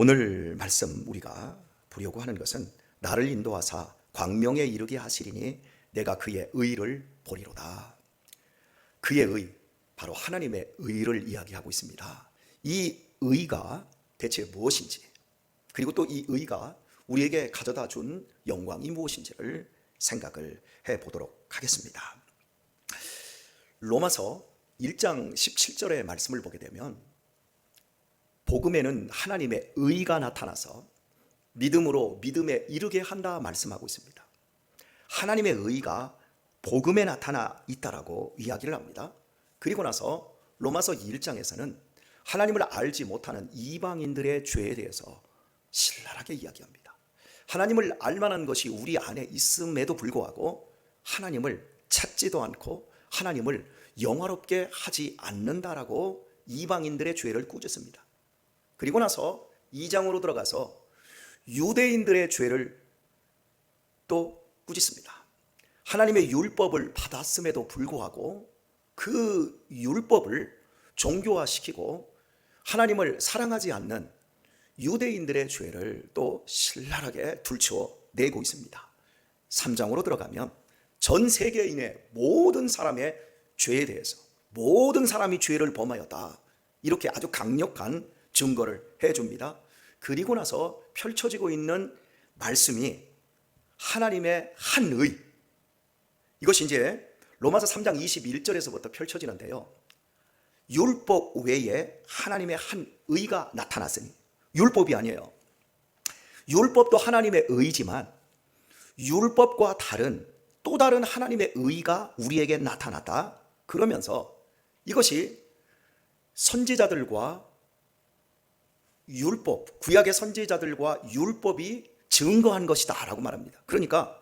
오늘 말씀 우리가 보려고 하는 것은 나를 인도하사 광명에 이르게 하시리니 내가 그의 의를 보리로다. 그의 의, 바로 하나님의 의를 이야기하고 있습니다. 이 의가 대체 무엇인지, 그리고 또 이 의가 우리에게 가져다 준 영광이 무엇인지를 생각을 해보도록 하겠습니다. 로마서 1장 17절의 말씀을 보게 되면 복음에는 하나님의 의가 나타나서 믿음으로 믿음에 이르게 한다 말씀하고 있습니다. 하나님의 의가 복음에 나타나 있다라고 이야기를 합니다. 그리고 나서 로마서 1장에서는 하나님을 알지 못하는 이방인들의 죄에 대해서 신랄하게 이야기합니다. 하나님을 알만한 것이 우리 안에 있음에도 불구하고 하나님을 찾지도 않고 하나님을 영화롭게 하지 않는다라고 이방인들의 죄를 꾸짖습니다. 그리고 나서 2장으로 들어가서 유대인들의 죄를 또 꾸짖습니다. 하나님의 율법을 받았음에도 불구하고 그 율법을 종교화시키고 하나님을 사랑하지 않는 유대인들의 죄를 또 신랄하게 들추어내고 있습니다. 3장으로 들어가면 전 세계인의 모든 사람의 죄에 대해서 모든 사람이 죄를 범하였다, 이렇게 아주 강력한 증거를 해줍니다. 그리고 나서 펼쳐지고 있는 말씀이 하나님의 한 의, 이것이 이제 로마서 3장 21절에서부터 펼쳐지는데요. 율법 외에 하나님의 한 의가 나타났으니, 율법이 아니에요. 율법도 하나님의 의지만 율법과 다른 또 다른 하나님의 의가 우리에게 나타났다. 그러면서 이것이 선지자들과 율법, 구약의 선지자들과 율법이 증거한 것이다 라고 말합니다. 그러니까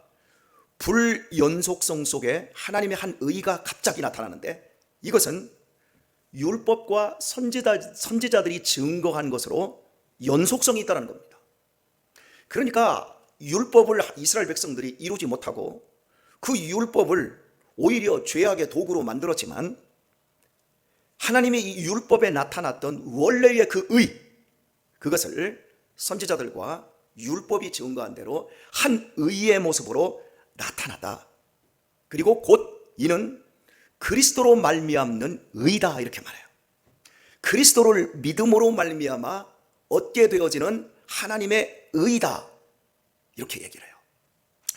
불연속성 속에 하나님의 한 의가 갑자기 나타나는데, 이것은 율법과 선지자들이 증거한 것으로 연속성이 있다는 겁니다. 그러니까 율법을 이스라엘 백성들이 이루지 못하고 그 율법을 오히려 죄악의 도구로 만들었지만, 하나님의 이 율법에 나타났던 원래의 그 의, 그것을 선지자들과 율법이 증거한 대로 한 의의 모습으로 나타났다. 그리고 곧 이는 그리스도로 말미암는 의다, 이렇게 말해요. 그리스도를 믿음으로 말미암아 얻게 되어지는 하나님의 의다, 이렇게 얘기를 해요.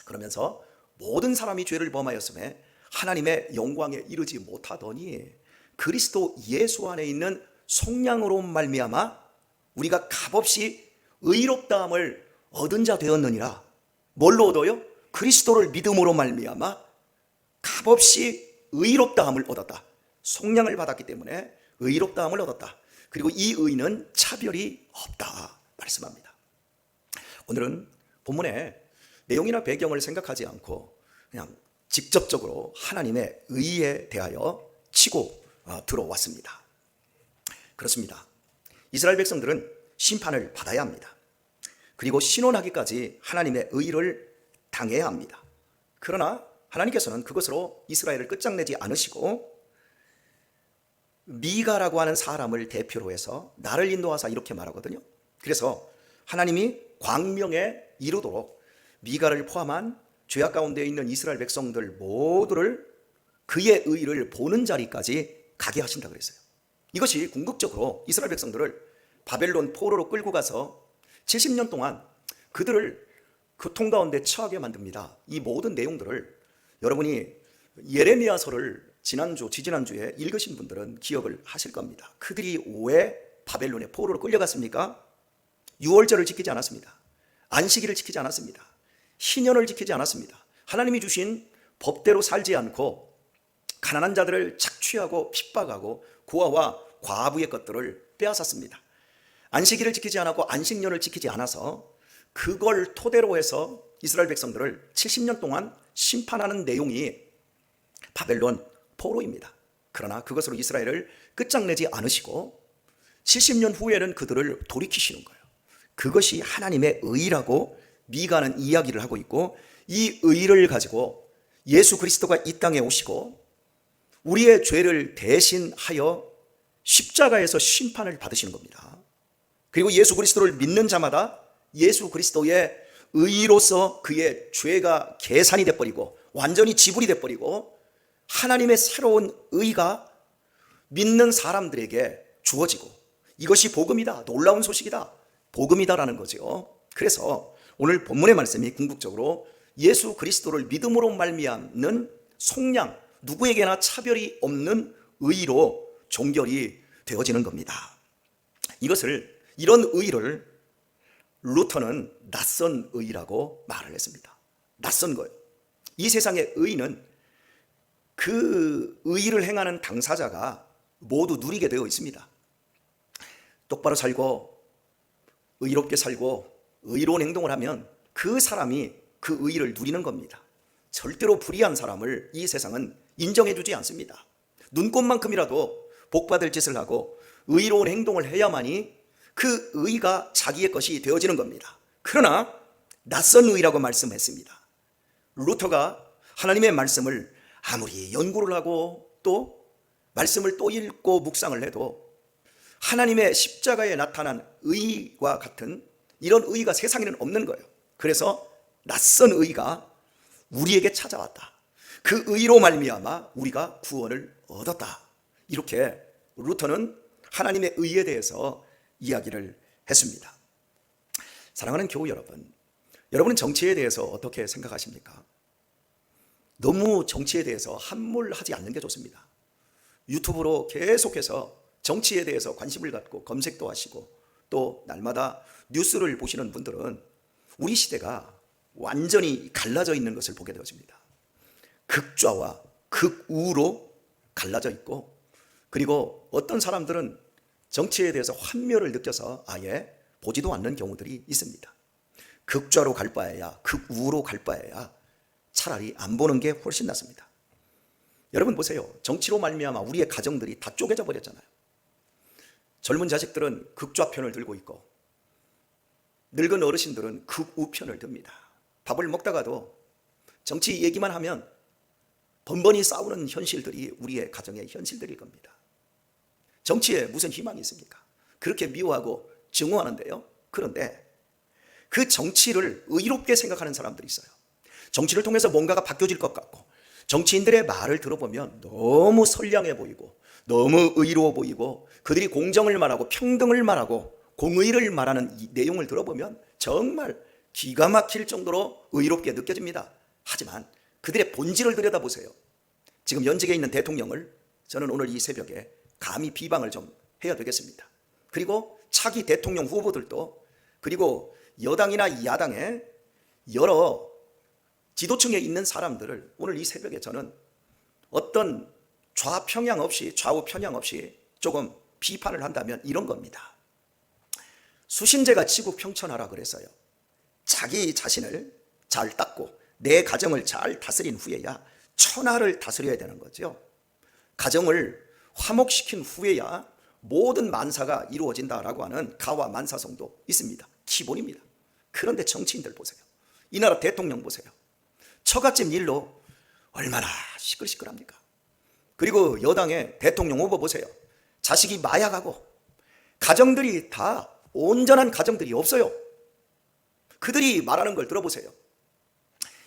그러면서 모든 사람이 죄를 범하였음에 하나님의 영광에 이르지 못하더니 그리스도 예수 안에 있는 속량으로 말미암아 우리가 값없이 의롭다함을 얻은 자 되었느니라. 뭘로 얻어요? 그리스도를 믿음으로 말미암아 값없이 의롭다함을 얻었다. 속량을 받았기 때문에 의롭다함을 얻었다. 그리고 이 의는 차별이 없다 말씀합니다. 오늘은 본문의 내용이나 배경을 생각하지 않고 그냥 직접적으로 하나님의 의에 대하여 치고 들어왔습니다. 그렇습니다. 이스라엘 백성들은 심판을 받아야 합니다. 그리고 신원하기까지 하나님의 의를 당해야 합니다. 그러나 하나님께서는 그것으로 이스라엘을 끝장내지 않으시고 미가라고 하는 사람을 대표로 해서 나를 인도하사 이렇게 말하거든요. 그래서 하나님이 광명에 이르도록 미가를 포함한 죄악 가운데 있는 이스라엘 백성들 모두를 그의 의를 보는 자리까지 가게 하신다 그랬어요. 이것이 궁극적으로 이스라엘 백성들을 바벨론 포로로 끌고 가서 70년 동안 그들을 고통 가운데 처하게 만듭니다. 이 모든 내용들을 여러분이 예레미야서를 지지난주에 읽으신 분들은 기억을 하실 겁니다. 그들이 왜 바벨론의 포로로 끌려갔습니까? 유월절을 지키지 않았습니다. 안식일을 지키지 않았습니다. 희년을 지키지 않았습니다. 하나님이 주신 법대로 살지 않고 가난한 자들을 착취하고 핍박하고 고아와 과부의 것들을 빼앗았습니다. 안식일을 지키지 않았고 안식년을 지키지 않아서 그걸 토대로 해서 이스라엘 백성들을 70년 동안 심판하는 내용이 바벨론 포로입니다. 그러나 그것으로 이스라엘을 끝장내지 않으시고 70년 후에는 그들을 돌이키시는 거예요. 그것이 하나님의 의라고 미가는 이야기를 하고 있고, 이 의를 가지고 예수 그리스도가 이 땅에 오시고 우리의 죄를 대신하여 십자가에서 심판을 받으시는 겁니다. 그리고 예수 그리스도를 믿는 자마다 예수 그리스도의 의로서 그의 죄가 계산이 돼버리고 완전히 지불이 돼버리고 하나님의 새로운 의가 믿는 사람들에게 주어지고, 이것이 복음이다, 놀라운 소식이다, 복음이다라는 거죠. 그래서 오늘 본문의 말씀이 궁극적으로 예수 그리스도를 믿음으로 말미암는 속량, 누구에게나 차별이 없는 의로 종결이 되어지는 겁니다. 이런 의를 루터는 낯선 의라고 말을 했습니다. 낯선 거예요. 이 세상의 의는 그 의를 행하는 당사자가 모두 누리게 되어 있습니다. 똑바로 살고 의롭게 살고 의로운 행동을 하면 그 사람이 그 의를 누리는 겁니다. 절대로 불의한 사람을 이 세상은 인정해 주지 않습니다. 눈꽃만큼이라도 복받을 짓을 하고 의로운 행동을 해야만이 그 의가 자기의 것이 되어지는 겁니다. 그러나 낯선 의라고 말씀했습니다. 루터가 하나님의 말씀을 아무리 연구를 하고 또 말씀을 또 읽고 묵상을 해도 하나님의 십자가에 나타난 의와 같은 이런 의가 세상에는 없는 거예요. 그래서 낯선 의가 우리에게 찾아왔다. 그 의로 말미암아 우리가 구원을 얻었다. 이렇게 루터는 하나님의 의에 대해서 이야기를 했습니다. 사랑하는 교우 여러분, 여러분은 정치에 대해서 어떻게 생각하십니까? 너무 정치에 대해서 함몰하지 않는 게 좋습니다. 유튜브로 계속해서 정치에 대해서 관심을 갖고 검색도 하시고 또 날마다 뉴스를 보시는 분들은 우리 시대가 완전히 갈라져 있는 것을 보게 되어집니다. 극좌와 극우로 갈라져 있고, 그리고 어떤 사람들은 정치에 대해서 환멸을 느껴서 아예 보지도 않는 경우들이 있습니다. 극좌로 갈 바에야 극우로 갈 바에야 차라리 안 보는 게 훨씬 낫습니다. 여러분 보세요. 정치로 말미암아 우리의 가정들이 다 쪼개져 버렸잖아요. 젊은 자식들은 극좌편을 들고 있고 늙은 어르신들은 극우편을 듭니다. 밥을 먹다가도 정치 얘기만 하면 번번이 싸우는 현실들이 우리의 가정의 현실들일 겁니다. 정치에 무슨 희망이 있습니까? 그렇게 미워하고 증오하는데요. 그런데 그 정치를 의롭게 생각하는 사람들이 있어요. 정치를 통해서 뭔가가 바뀌어질 것 같고, 정치인들의 말을 들어보면 너무 선량해 보이고 너무 의로워 보이고, 그들이 공정을 말하고 평등을 말하고 공의를 말하는 이 내용을 들어보면 정말 기가 막힐 정도로 의롭게 느껴집니다. 하지만 그들의 본질을 들여다보세요. 지금 연직에 있는 대통령을 저는 오늘 이 새벽에 감히 비방을 좀 해야 되겠습니다. 그리고 차기 대통령 후보들도, 그리고 여당이나 야당의 여러 지도층에 있는 사람들을 오늘 이 새벽에 저는 어떤 좌편향 없이, 좌우 편향 없이 조금 비판을 한다면 이런 겁니다. 수신제가 지구 평천하라 그랬어요. 자기 자신을 잘 닦고 내 가정을 잘 다스린 후에야 천하를 다스려야 되는 거죠. 가정을 화목시킨 후에야 모든 만사가 이루어진다라고 하는 가와 만사성도 있습니다. 기본입니다. 그런데 정치인들 보세요. 이 나라 대통령 보세요. 처갓집 일로 얼마나 시끌시끌합니까? 그리고 여당의 대통령 후보 보세요. 자식이 마약하고 가정들이 다 온전한 가정들이 없어요. 그들이 말하는 걸 들어보세요.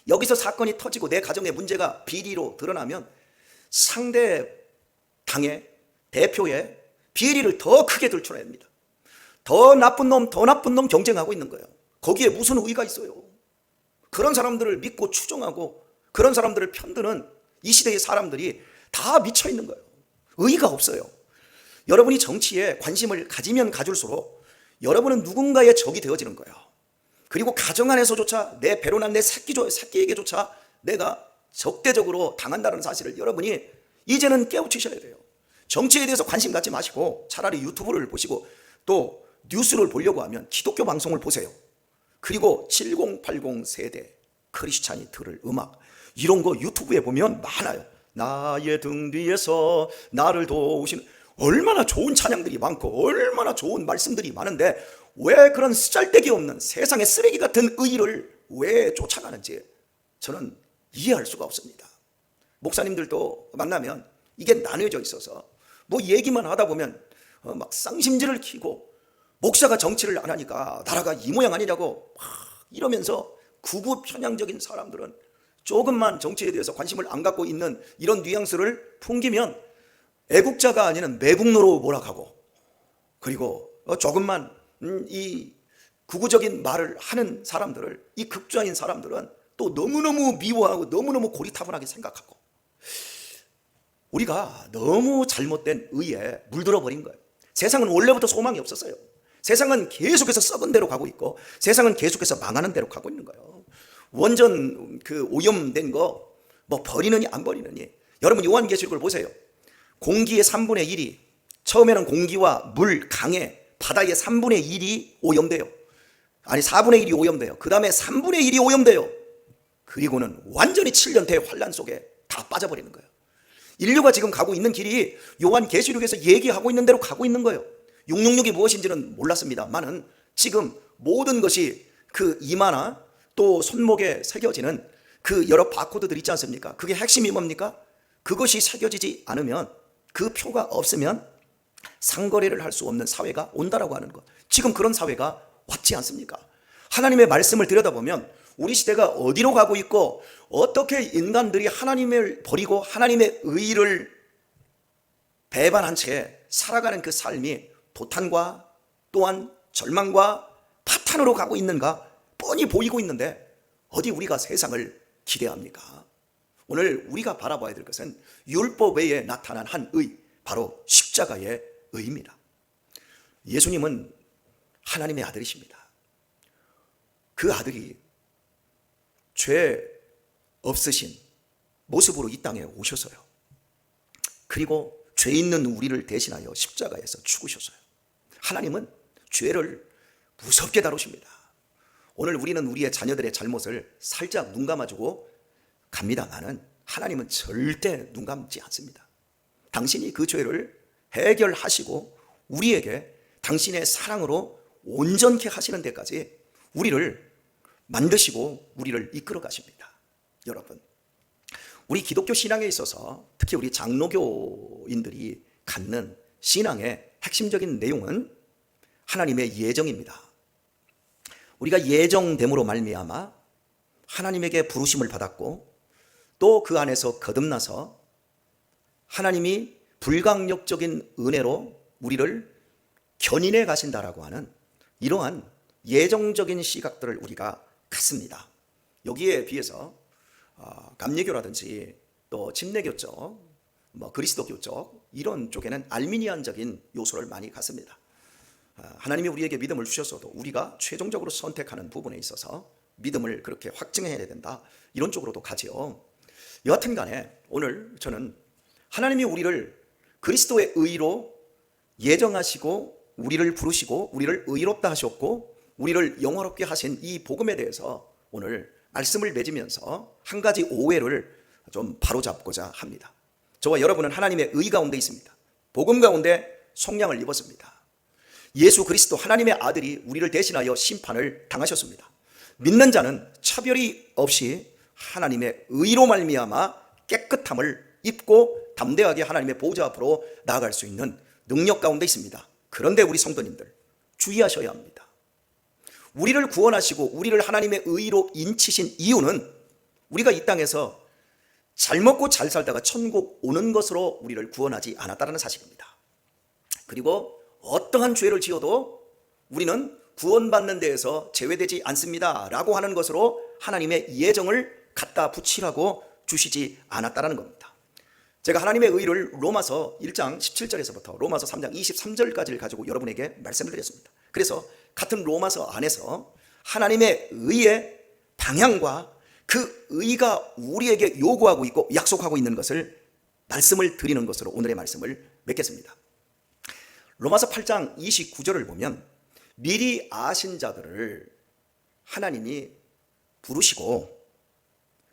여기서 사건이 터지고 내 가정의 문제가 비리로 드러나면 상대 당의 대표의 비리를 더 크게 들춰냅니다. 더 나쁜 놈 경쟁하고 있는 거예요. 거기에 무슨 의의가 있어요? 그런 사람들을 믿고 추종하고 그런 사람들을 편드는 이 시대의 사람들이 다 미쳐 있는 거예요. 의의가 없어요. 여러분이 정치에 관심을 가지면 가질수록 여러분은 누군가의 적이 되어지는 거예요. 그리고 가정 안에서조차 내 배로 난 내 새끼에게조차 내가 적대적으로 당한다는 사실을 여러분이 이제는 깨우치셔야 돼요. 정치에 대해서 관심 갖지 마시고 차라리 유튜브를 보시고 또 뉴스를 보려고 하면 기독교 방송을 보세요. 그리고 7080 세대 크리스찬이 들을 음악, 이런 거 유튜브에 보면 많아요. 나의 등 뒤에서 나를 도우시는, 얼마나 좋은 찬양들이 많고 얼마나 좋은 말씀들이 많은데 왜 그런 쓰잘데기 없는 세상의 쓰레기 같은 의의를 왜 쫓아가는지 저는 이해할 수가 없습니다. 목사님들도 만나면 이게 나뉘어져 있어서 뭐 얘기만 하다 보면 막 쌍심지를 키고 목사가 정치를 안 하니까 나라가 이 모양 아니냐고 막 이러면서 극우 편향적인 사람들은 조금만 정치에 대해서 관심을 안 갖고 있는 이런 뉘앙스를 풍기면 애국자가 아니는 매국노로 몰아가고, 그리고 조금만 이 극우적인 말을 하는 사람들을, 이 극좌인 사람들은 또 너무너무 미워하고 너무너무 고리타분하게 생각하고, 우리가 너무 잘못된 의에 물들어 버린 거예요. 세상은 원래부터 소망이 없었어요. 세상은 계속해서 썩은 대로 가고 있고, 세상은 계속해서 망하는 대로 가고 있는 거예요. 원전 그 오염된 거 뭐 버리느니 안 버리느니, 여러분 요한계시록을 보세요. 공기의 3분의 1이, 처음에는 공기와 물, 강에, 바다의 3분의 1이 오염돼요. 아니 4분의 1이 오염돼요. 그 다음에 3분의 1이 오염돼요. 그리고는 완전히 7년 대환란 속에 다 빠져버리는 거예요. 인류가 지금 가고 있는 길이 요한계시록에서 얘기하고 있는 대로 가고 있는 거예요. 666이 무엇인지는 몰랐습니다만은 지금 모든 것이 그 이마나 또 손목에 새겨지는 그 여러 바코드들 있지 않습니까? 그게 핵심이 뭡니까? 그것이 새겨지지 않으면, 그 표가 없으면 상거래를 할 수 없는 사회가 온다라고 하는 것. 지금 그런 사회가 왔지 않습니까? 하나님의 말씀을 들여다보면 우리 시대가 어디로 가고 있고, 어떻게 인간들이 하나님을 버리고 하나님의 의를 배반한 채 살아가는 그 삶이 도탄과 또한 절망과 파탄으로 가고 있는가 뻔히 보이고 있는데, 어디 우리가 세상을 기대합니까? 오늘 우리가 바라봐야 될 것은 율법 외에 나타난 한 의, 바로 십자가의 의입니다. 예수님은 하나님의 아들이십니다. 그 아들이 죄 없으신 모습으로 이 땅에 오셔서요, 그리고 죄 있는 우리를 대신하여 십자가에서 죽으셨어요. 하나님은 죄를 무섭게 다루십니다. 오늘 우리는 우리의 자녀들의 잘못을 살짝 눈 감아주고 갑니다만은 하나님은 절대 눈 감지 않습니다. 당신이 그 죄를 해결하시고 우리에게 당신의 사랑으로 온전케 하시는 데까지 우리를 만드시고 우리를 이끌어 가십니다. 여러분, 우리 기독교 신앙에 있어서 특히 우리 장로교인들이 갖는 신앙의 핵심적인 내용은 하나님의 예정입니다. 우리가 예정됨으로 말미암아 하나님에게 부르심을 받았고, 또 그 안에서 거듭나서 하나님이 불강력적인 은혜로 우리를 견인해 가신다라고 하는 이러한 예정적인 시각들을 우리가 갖습니다. 여기에 비해서 감리교라든지 또 침례교 쪽, 그리스도교 쪽, 이런 쪽에는 알미니안적인 요소를 많이 갖습니다. 하나님이 우리에게 믿음을 주셨어도 우리가 최종적으로 선택하는 부분에 있어서 믿음을 그렇게 확증해야 된다, 이런 쪽으로도 가지요. 여하튼 간에 오늘 저는 하나님이 우리를 그리스도의 의로 예정하시고 우리를 부르시고 우리를 의롭다 하셨고 우리를 영화롭게 하신 이 복음에 대해서 오늘 말씀을 맺으면서 한 가지 오해를 좀 바로잡고자 합니다. 저와 여러분은 하나님의 의 가운데 있습니다. 복음 가운데 속량을 입었습니다. 예수 그리스도 하나님의 아들이 우리를 대신하여 심판을 당하셨습니다. 믿는 자는 차별이 없이 하나님의 의로 말미암아 깨끗함을 입고 담대하게 하나님의 보좌 앞으로 나아갈 수 있는 능력 가운데 있습니다. 그런데 우리 성도님들 주의하셔야 합니다. 우리를 구원하시고 우리를 하나님의 의로 인치신 이유는 우리가 이 땅에서 잘 먹고 잘 살다가 천국 오는 것으로 우리를 구원하지 않았다는 사실입니다. 그리고 어떠한 죄를 지어도 우리는 구원받는 데에서 제외되지 않습니다 라고 하는 것으로 하나님의 예정을 갖다 붙이라고 주시지 않았다는 겁니다. 제가 하나님의 의를 로마서 1장 17절에서부터 로마서 3장 23절까지를 가지고 여러분에게 말씀을 드렸습니다. 그래서 같은 로마서 안에서 하나님의 의의 방향과 그 의가 우리에게 요구하고 있고 약속하고 있는 것을 말씀을 드리는 것으로 오늘의 말씀을 맺겠습니다. 로마서 8장 29절을 보면 미리 아신 자들을 하나님이 부르시고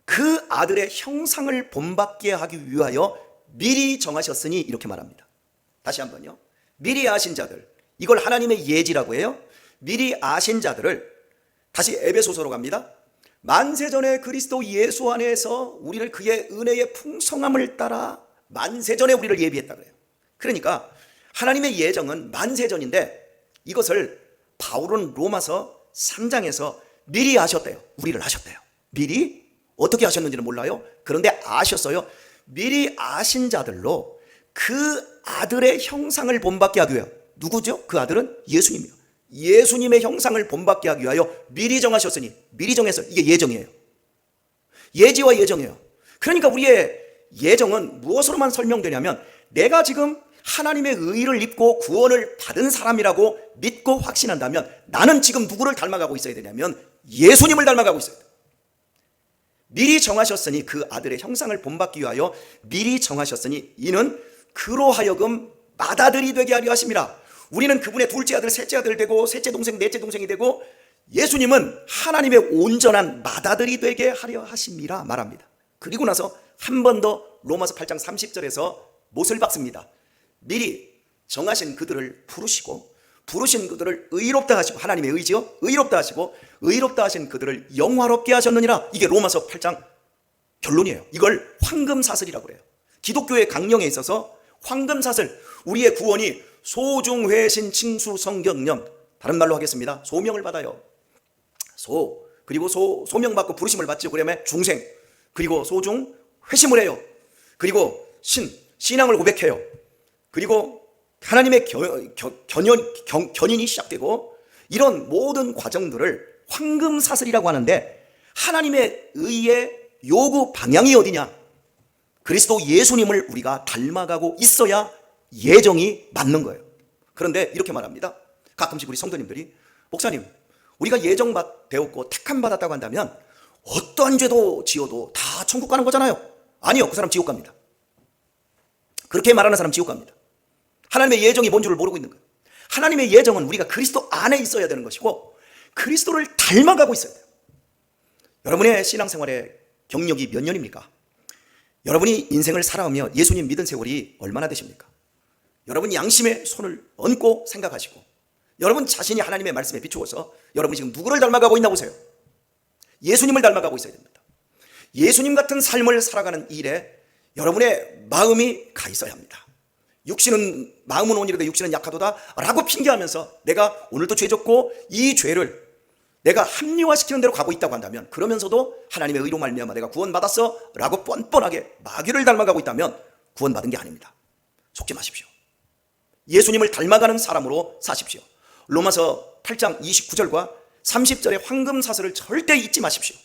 그 아들의 형상을 본받게 하기 위하여 미리 정하셨으니, 이렇게 말합니다. 다시 한번요. 미리 아신 자들, 이걸 하나님의 예지라고 해요. 미리 아신 자들을, 다시 에베소서로 갑니다. 만세전에 그리스도 예수 안에서 우리를 그의 은혜의 풍성함을 따라 만세전에 우리를 예비했다 그래요. 그러니까 하나님의 예정은 만세전인데 이것을 바울은 로마서 3장에서 미리 아셨대요. 우리를 아셨대요. 미리 어떻게 아셨는지는 몰라요. 그런데 아셨어요. 미리 아신 자들로 그 아들의 형상을 본받게 하기 위하여. 누구죠? 그 아들은 예수님이요. 예수님의 형상을 본받게 하기 위하여 미리 정하셨으니, 미리 정해서, 이게 예정이에요. 예지와 예정이에요. 그러니까 우리의 예정은 무엇으로만 설명되냐면, 내가 지금 하나님의 의를 입고 구원을 받은 사람이라고 믿고 확신한다면 나는 지금 누구를 닮아가고 있어야 되냐면 예수님을 닮아가고 있어야 돼요. 미리 정하셨으니, 그 아들의 형상을 본받기 위하여 미리 정하셨으니 이는 그로 하여금 맏아들이 되게 하려 하심이라. 우리는 그분의 둘째 아들, 셋째 아들 되고 셋째 동생, 넷째 동생이 되고, 예수님은 하나님의 온전한 맏아들이 되게 하려 하심이라 말합니다. 그리고 나서 한 번 더 로마서 8장 30절에서 못을 박습니다. 미리 정하신 그들을 부르시고, 부르신 그들을 의롭다 하시고, 하나님의 의지요, 의롭다 하시고, 의롭다 하신 그들을 영화롭게 하셨느니라. 이게 로마서 8장 결론이에요. 이걸 황금사슬이라고 그래요. 기독교의 강령에 있어서 황금사슬, 우리의 구원이 소중회신 칭수 성경령, 다른 말로 하겠습니다. 소명을 받아요. 그리고 소명 받고 부르심을 받죠. 그러면 중생, 그리고 소중 회심을 해요. 그리고 신앙을 고백해요. 그리고 하나님의 견인이 시작되고, 이런 모든 과정들을 황금사슬이라고 하는데, 하나님의 의의 요구 방향이 어디냐? 그리스도 예수님을 우리가 닮아가고 있어야 예정이 맞는 거예요. 그런데 이렇게 말합니다. 가끔씩 우리 성도님들이, 목사님, 우리가 예정되었고 택함 받았다고 한다면 어떠한 죄도 지어도 다 천국 가는 거잖아요. 아니요, 그 사람 지옥 갑니다. 그렇게 말하는 사람 지옥 갑니다. 하나님의 예정이 뭔 줄을 모르고 있는 거예요. 하나님의 예정은 우리가 그리스도 안에 있어야 되는 것이고, 그리스도를 닮아가고 있어야 돼요. 여러분의 신앙생활의 경력이 몇 년입니까? 여러분이 인생을 살아오며 예수님 믿은 세월이 얼마나 되십니까? 여러분 양심의 손을 얹고 생각하시고, 여러분 자신이 하나님의 말씀에 비추어서 여러분이 지금 누구를 닮아가고 있나 보세요. 예수님을 닮아가고 있어야 됩니다. 예수님 같은 삶을 살아가는 일에 여러분의 마음이 가 있어야 합니다. 마음은 온이라도 육신은 약하도다 라고 핑계하면서 내가 오늘도 죄졌고 이 죄를 내가 합리화시키는 대로 가고 있다고 한다면, 그러면서도 하나님의 의로 말미암아 내가 구원받았어 라고 뻔뻔하게 마귀를 닮아가고 있다면 구원받은 게 아닙니다. 속지 마십시오. 예수님을 닮아가는 사람으로 사십시오. 로마서 8장 29절과 30절의 황금사슬을 절대 잊지 마십시오.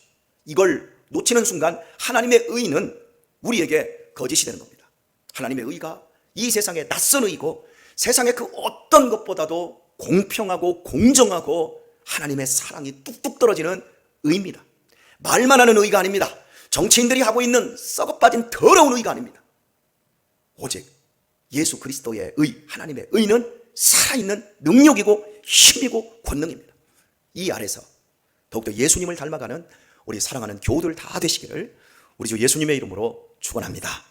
이걸 놓치는 순간 하나님의 의는 우리에게 거짓이 되는 겁니다. 하나님의 의가 이 세상의 낯선 의고, 세상의 그 어떤 것보다도 공평하고 공정하고 하나님의 사랑이 뚝뚝 떨어지는 의입니다. 말만 하는 의가 아닙니다. 정치인들이 하고 있는 썩어빠진 더러운 의가 아닙니다. 오직 예수 그리스도의 의, 하나님의 의는 살아있는 능력이고 힘이고 권능입니다. 이 아래서 더욱더 예수님을 닮아가는 우리 사랑하는 교우들 다 되시기를 우리 주 예수님의 이름으로 축원합니다.